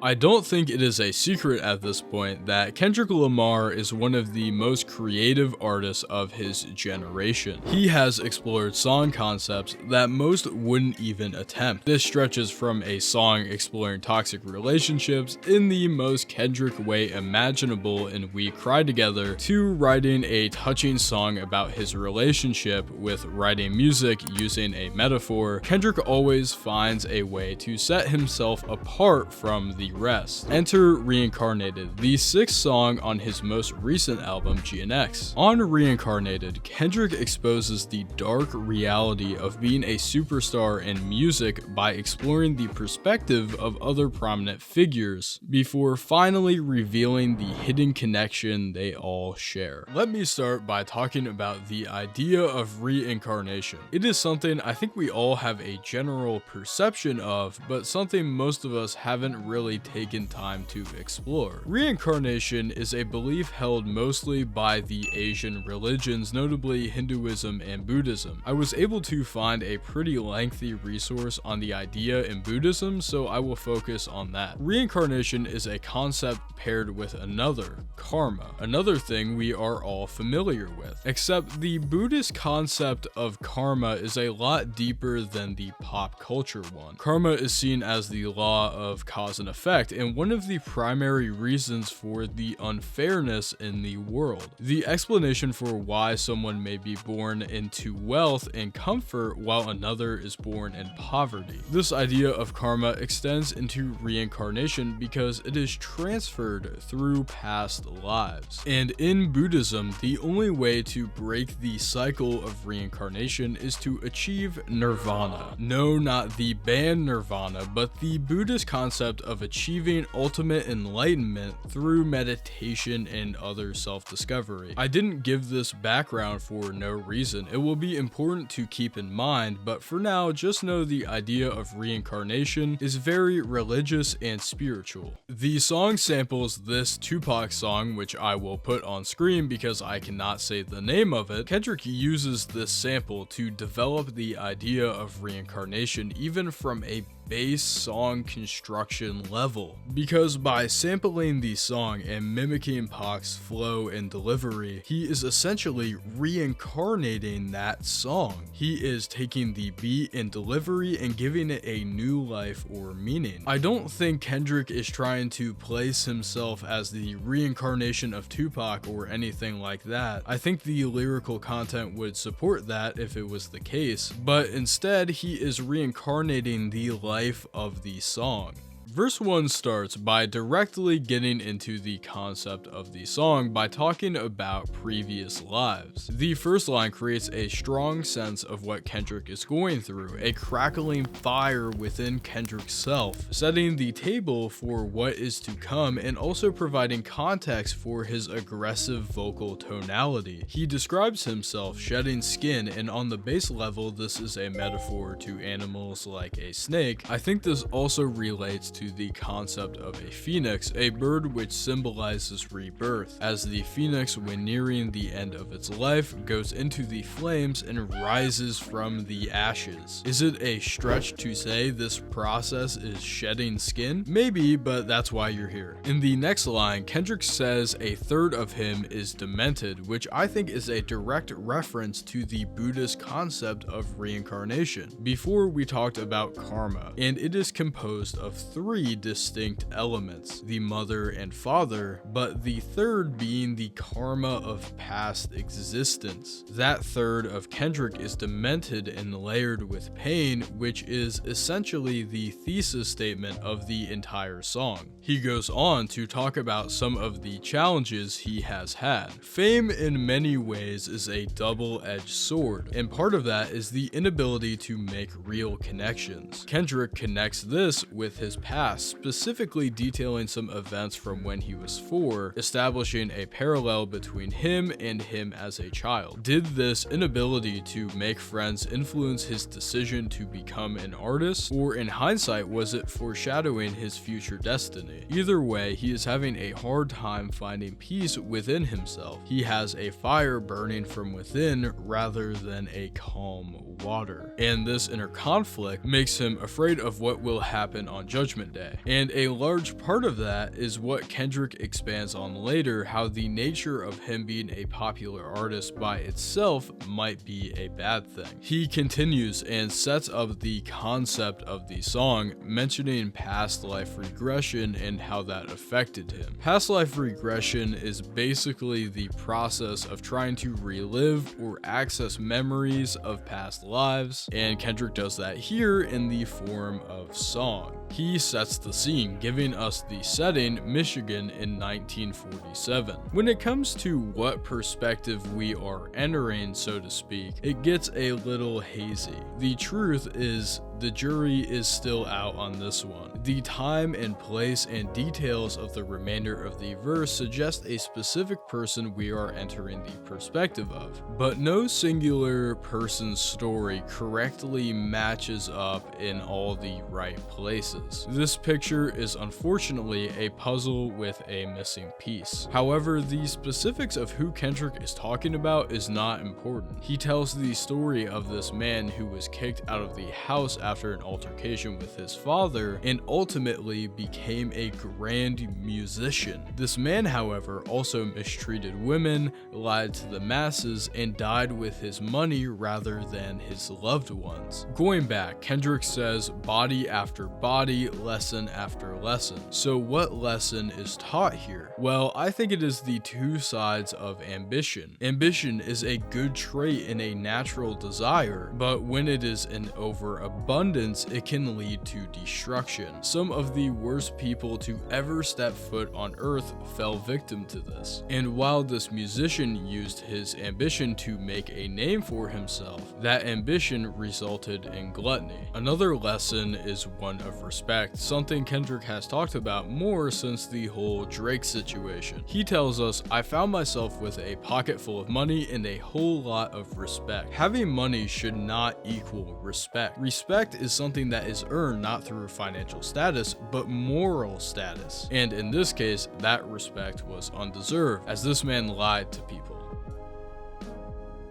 I don't think it is a secret at this point that Kendrick Lamar is one of the most creative artists of his generation. He has explored song concepts that most wouldn't even attempt. This stretches from a song exploring toxic relationships in the most Kendrick way imaginable in We Cry Together, to writing a touching song about his relationship with writing music using a metaphor. Kendrick always finds a way to set himself apart from the rest. Enter Reincarnated, the sixth song on his most recent album, GNX. On Reincarnated, Kendrick exposes the dark reality of being a superstar in music by exploring the perspective of other prominent figures, before finally revealing the hidden connection they all share. Let me start by talking about the idea of reincarnation. It is something I think we all have a general perception of, but something most of us haven't really taken time to explore. Reincarnation is a belief held mostly by the Asian religions, notably Hinduism and Buddhism. I was able to find a pretty lengthy resource on the idea in Buddhism, so I will focus on that. Reincarnation is a concept paired with another, karma, another thing we are all familiar with. Except the Buddhist concept of karma is a lot deeper than the pop culture one. Karma is seen as the law of cause and effect, and one of the primary reasons for the unfairness in the world. The explanation for why someone may be born into wealth and comfort while another is born in poverty. This idea of karma extends into reincarnation because it is transferred through past lives. And in Buddhism, the only way to break the cycle of reincarnation is to achieve nirvana. No, not the band Nirvana, but the Buddhist concept of achieving ultimate enlightenment through meditation and other self-discovery. I didn't give this background for no reason. It will be important to keep in mind, but for now, just know the idea of reincarnation is very religious and spiritual. The song samples this Tupac song, which I will put on screen because I cannot say the name of it. Kendrick uses this sample to develop the idea of reincarnation even from a base song construction level, because by sampling the song and mimicking Pac's flow and delivery, he is essentially reincarnating that song. He is taking the beat and delivery and giving it a new life or meaning. I don't think Kendrick is trying to place himself as the reincarnation of Tupac or anything like that. I think the lyrical content would support that if it was the case, but instead he is reincarnating the life of the song. Verse 1 starts by directly getting into the concept of the song by talking about previous lives. The first line creates a strong sense of what Kendrick is going through, a crackling fire within Kendrick's self, setting the table for what is to come and also providing context for his aggressive vocal tonality. He describes himself shedding skin, and on the base level, this is a metaphor to animals like a snake. I think this also relates to the concept of a phoenix, a bird which symbolizes rebirth, as the phoenix, when nearing the end of its life, goes into the flames and rises from the ashes. Is it a stretch to say this process is shedding skin? Maybe, but that's why you're here. In the next line, Kendrick says a third of him is demented, which I think is a direct reference to the Buddhist concept of reincarnation. Before we talked about karma, and it is composed of three distinct elements, the mother and father, but the third being the karma of past existence. That third of Kendrick is demented and layered with pain, which is essentially the thesis statement of the entire song. He goes on to talk about some of the challenges he has had. Fame in many ways is a double-edged sword, and part of that is the inability to make real connections. Kendrick connects this with his past, specifically detailing some events from when he was 4, establishing a parallel between him and him as a child. Did this inability to make friends influence his decision to become an artist, or in hindsight was it foreshadowing his future destiny? Either way, he is having a hard time finding peace within himself. He has a fire burning from within rather than a calm water, and this inner conflict makes him afraid of what will happen on Judgment Judgment Day. And a large part of that is what Kendrick expands on later, how the nature of him being a popular artist by itself might be a bad thing. He continues and sets up the concept of the song, mentioning past life regression and how that affected him. Past life regression is basically the process of trying to relive or access memories of past lives, and Kendrick does that here in the form of song. He sets the scene, giving us the setting, Michigan in 1947. When it comes to what perspective we are entering, so to speak, it gets a little hazy. The truth is, the jury is still out on this one. The time and place and details of the remainder of the verse suggest a specific person we are entering the perspective of, but no singular person's story correctly matches up in all the right places. This picture is unfortunately a puzzle with a missing piece. However, the specifics of who Kendrick is talking about is not important. He tells the story of this man who was kicked out of the house after an altercation with his father and ultimately became a grand musician. This man, however, also mistreated women, lied to the masses, and died with his money rather than his loved ones. Going back, Kendrick says body after body, lesson after lesson. So what lesson is taught here? Well, I think it is the two sides of ambition. Ambition is a good trait and a natural desire, but when it is an overabundance, it can lead to destruction. Some of the worst people to ever step foot on earth fell victim to this. And while this musician used his ambition to make a name for himself, that ambition resulted in gluttony. Another lesson is one of respect, something Kendrick has talked about more since the whole Drake situation. He tells us, "I found myself with a pocket full of money and a whole lot of respect." Having money should not equal respect. Respect is something that is earned not through financial status, but moral status. And in this case, that respect was undeserved, as this man lied to people.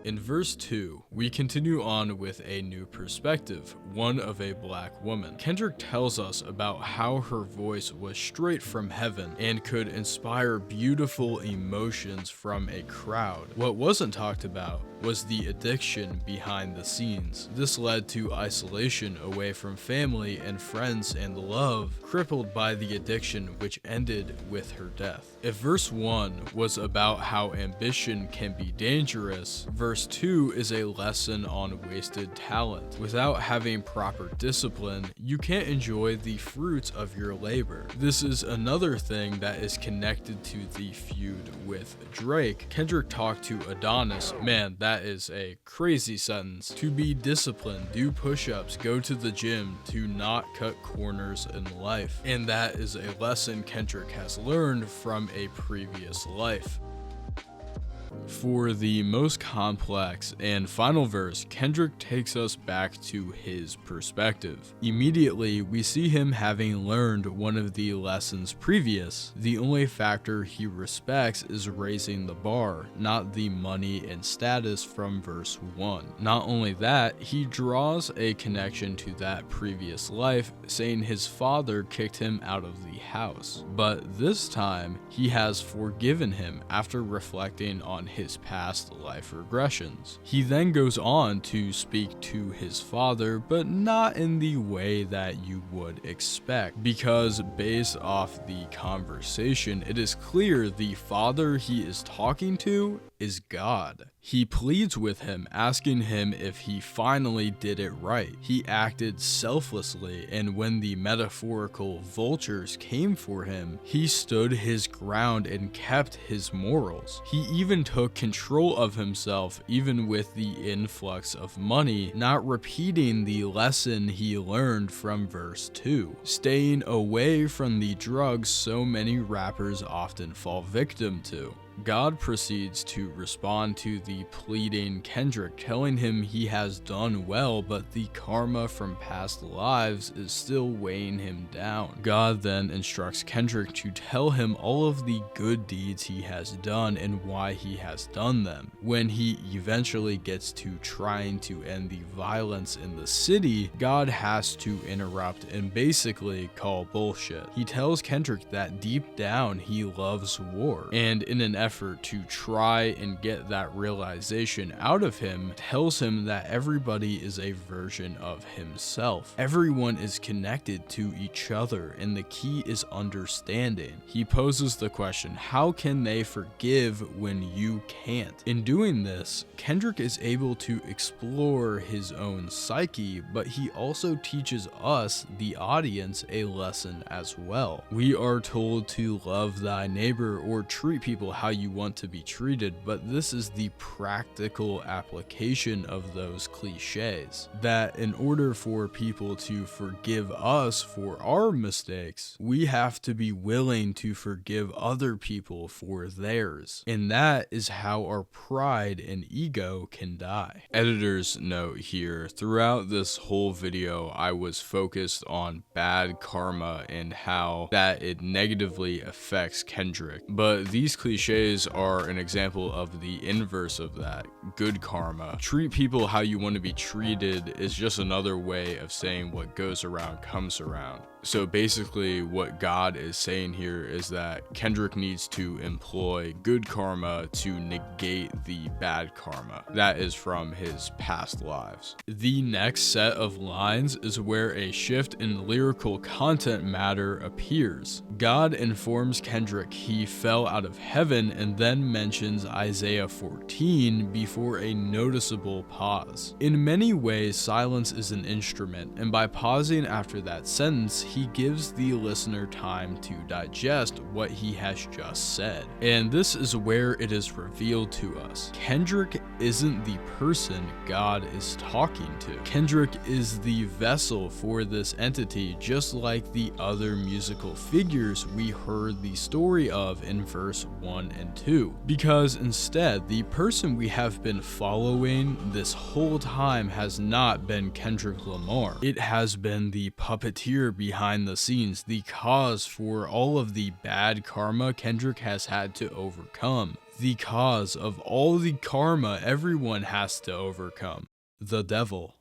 In verse 2, we continue on with a new perspective, one of a black woman. Kendrick tells us about how her voice was straight from heaven and could inspire beautiful emotions from a crowd. What wasn't talked about was the addiction behind the scenes. This led to isolation away from family and friends and love, crippled by the addiction which ended with her death. If verse 1 was about how ambition can be dangerous, verse 2 is a lesson on wasted talent. Without having proper discipline, you can't enjoy the fruits of your labor. This is another thing that is connected to the feud with Drake. Kendrick talked to Adonis. Man, that is a crazy sentence. To be disciplined, do push-ups, go to the gym, to not cut corners in life. And that is a lesson Kendrick has learned from a previous life. For the most complex and final verse, Kendrick takes us back to his perspective. Immediately, we see him having learned one of the lessons previous. The only factor he respects is raising the bar, not the money and status from verse 1. Not only that, he draws a connection to that previous life, saying his father kicked him out of the house. But this time, he has forgiven him after reflecting on his past life regressions. He then goes on to speak to his father, but not in the way that you would expect, because based off the conversation, it is clear the father he is talking to is God. He pleads with him, asking him if he finally did it right. He acted selflessly, and when the metaphorical vultures came for him, he stood his ground and kept his morals. He even took control of himself, even with the influx of money, not repeating the lesson he learned from verse 2, staying away from the drugs so many rappers often fall victim to. God proceeds to respond to the pleading Kendrick, telling him he has done well, but the karma from past lives is still weighing him down. God then instructs Kendrick to tell him all of the good deeds he has done and why he has done them. When he eventually gets to trying to end the violence in the city, God has to interrupt and basically call bullshit. He tells Kendrick that deep down he loves war, and in an effort to try and get that realization out of him, tells him that everybody is a version of himself. Everyone is connected to each other, and the key is understanding. He poses the question, how can they forgive when you can't? In doing this, Kendrick is able to explore his own psyche, but he also teaches us, the audience, a lesson as well. We are told to love thy neighbor or treat people how you want to be treated, but this is the practical application of those cliches. That in order for people to forgive us for our mistakes, we have to be willing to forgive other people for theirs. And that is how our pride and ego can die. Editor's note here, throughout this whole video, I was focused on bad karma and how that it negatively affects Kendrick. But these cliches are an example of the inverse of that, good karma. Treat people how you want to be treated is just another way of saying what goes around comes around. So basically what God is saying here is that Kendrick needs to employ good karma to negate the bad karma that is from his past lives. The next set of lines is where a shift in lyrical content matter appears. God informs Kendrick he fell out of heaven and then mentions Isaiah 14 before a noticeable pause. In many ways, silence is an instrument, and by pausing after that sentence, he gives the listener time to digest what he has just said. And this is where it is revealed to us. Kendrick isn't the person God is talking to. Kendrick is the vessel for this entity, just like the other musical figures we heard the story of in verse 1 and 2. Because instead, the person we have been following this whole time has not been Kendrick Lamar. It has been the puppeteer behind the scenes, the cause for all of the bad karma Kendrick has had to overcome, the cause of all the karma everyone has to overcome, the devil.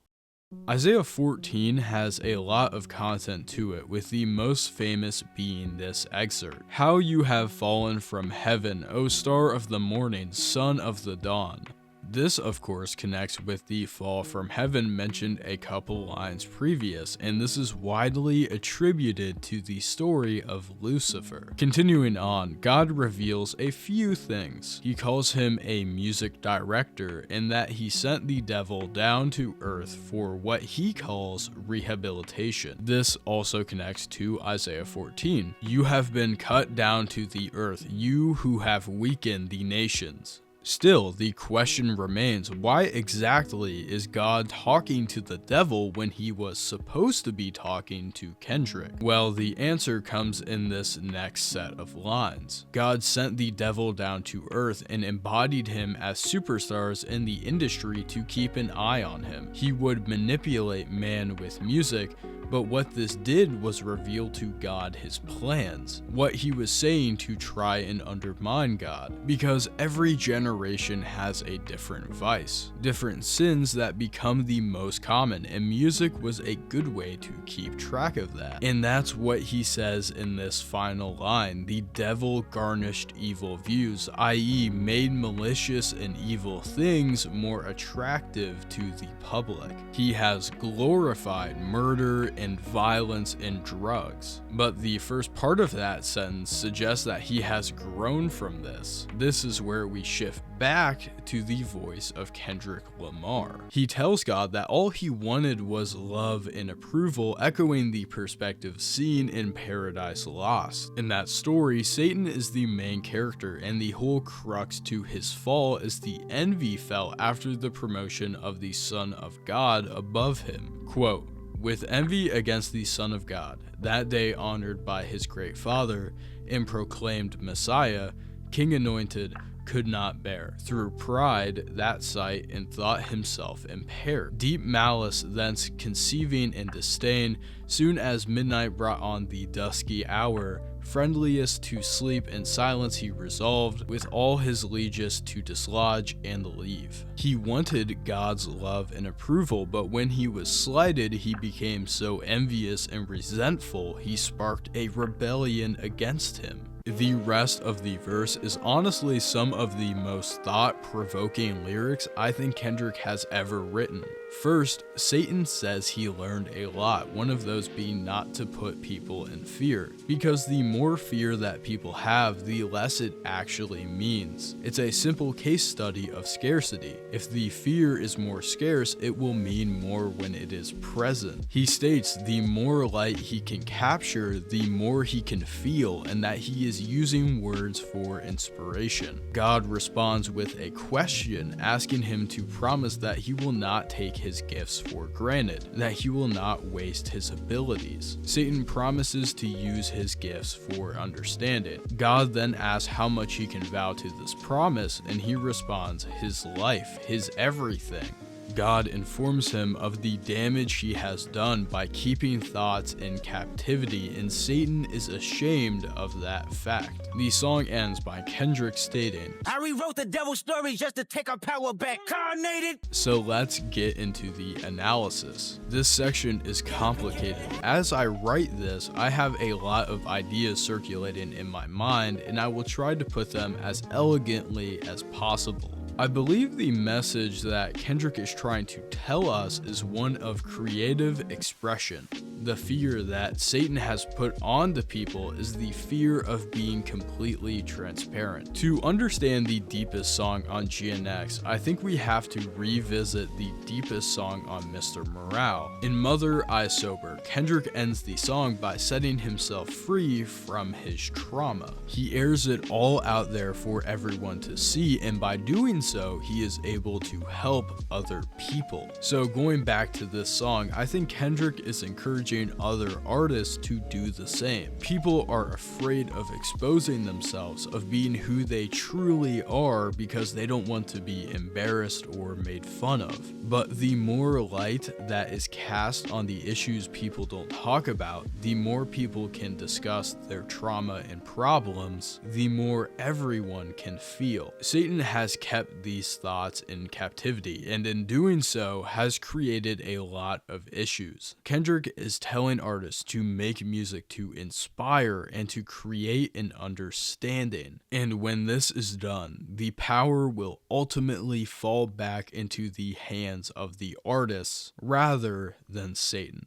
Isaiah 14 has a lot of content to it, with the most famous being this excerpt. How you have fallen from heaven, O star of the morning, son of the dawn. This, of course, connects with the fall from heaven mentioned a couple lines previous, and this is widely attributed to the story of Lucifer. Continuing on, God reveals a few things. He calls him a music director, and that he sent the devil down to earth for what he calls rehabilitation. This also connects to Isaiah 14. You have been cut down to the earth, you who have weakened the nations. Still, the question remains, why exactly is God talking to the devil when he was supposed to be talking to Kendrick? Well, the answer comes in this next set of lines. God sent the devil down to earth and embodied him as superstars in the industry to keep an eye on him. He would manipulate man with music, but what this did was reveal to God his plans, what he was saying to try and undermine God, because every generation has a different vice, different sins that become the most common, and music was a good way to keep track of that. And that's what he says in this final line: the devil garnished evil views, i.e. made malicious and evil things more attractive to the public. He has glorified murder and violence and drugs. But the first part of that sentence suggests that he has grown from this. This is where we shift back to the voice of Kendrick Lamar. He tells God that all he wanted was love and approval, echoing the perspective seen in Paradise Lost. In that story, Satan is the main character, and the whole crux to his fall is the envy felt after the promotion of the Son of God above him. Quote, "With envy against the Son of God, that day honored by his great Father and proclaimed Messiah, King Anointed could not bear. Through pride, that sight, and thought himself impaired. Deep malice thence conceiving in disdain, soon as midnight brought on the dusky hour, friendliest to sleep in silence he resolved, with all his lieges to dislodge and leave. He wanted God's love and approval, but when he was slighted, he became so envious and resentful, he sparked a rebellion against him. The rest of the verse is honestly some of the most thought-provoking lyrics I think Kendrick has ever written. First, Satan says he learned a lot, one of those being not to put people in fear, because the more fear that people have, the less it actually means. It's a simple case study of scarcity. If the fear is more scarce, it will mean more when it is present. He states the more light he can capture, the more he can feel, and that he is using words for inspiration. God responds with a question, asking him to promise that he will not take his gifts for granted, that he will not waste his abilities. Satan promises to use his gifts for understanding. God then asks how much he can vow to this promise, and he responds, his life, his everything. God informs him of the damage he has done by keeping thoughts in captivity, and Satan is ashamed of that fact. The song ends by Kendrick stating, I rewrote the devil's story just to take our power back. Reincarnated! So let's get into the analysis. This section is complicated. As I write this, I have a lot of ideas circulating in my mind, and I will try to put them as elegantly as possible. I believe the message that Kendrick is trying to tell us is one of creative expression. The fear that Satan has put on the people is the fear of being completely transparent. To understand the deepest song on GNX, I think we have to revisit the deepest song on Mr. Morale. In Mother I Sober, Kendrick ends the song by setting himself free from his trauma. He airs it all out there for everyone to see, and by doing so, he is able to help other people. So going back to this song, I think Kendrick is encouraging other artists to do the same. People are afraid of exposing themselves, of being who they truly are, because they don't want to be embarrassed or made fun of. But the more light that is cast on the issues people don't talk about, the more people can discuss their trauma and problems, the more everyone can feel. Satan has kept these thoughts in captivity, and in doing so has created a lot of issues. Kendrick is telling artists to make music to inspire and to create an understanding. And when this is done, the power will ultimately fall back into the hands of the artists rather than Satan.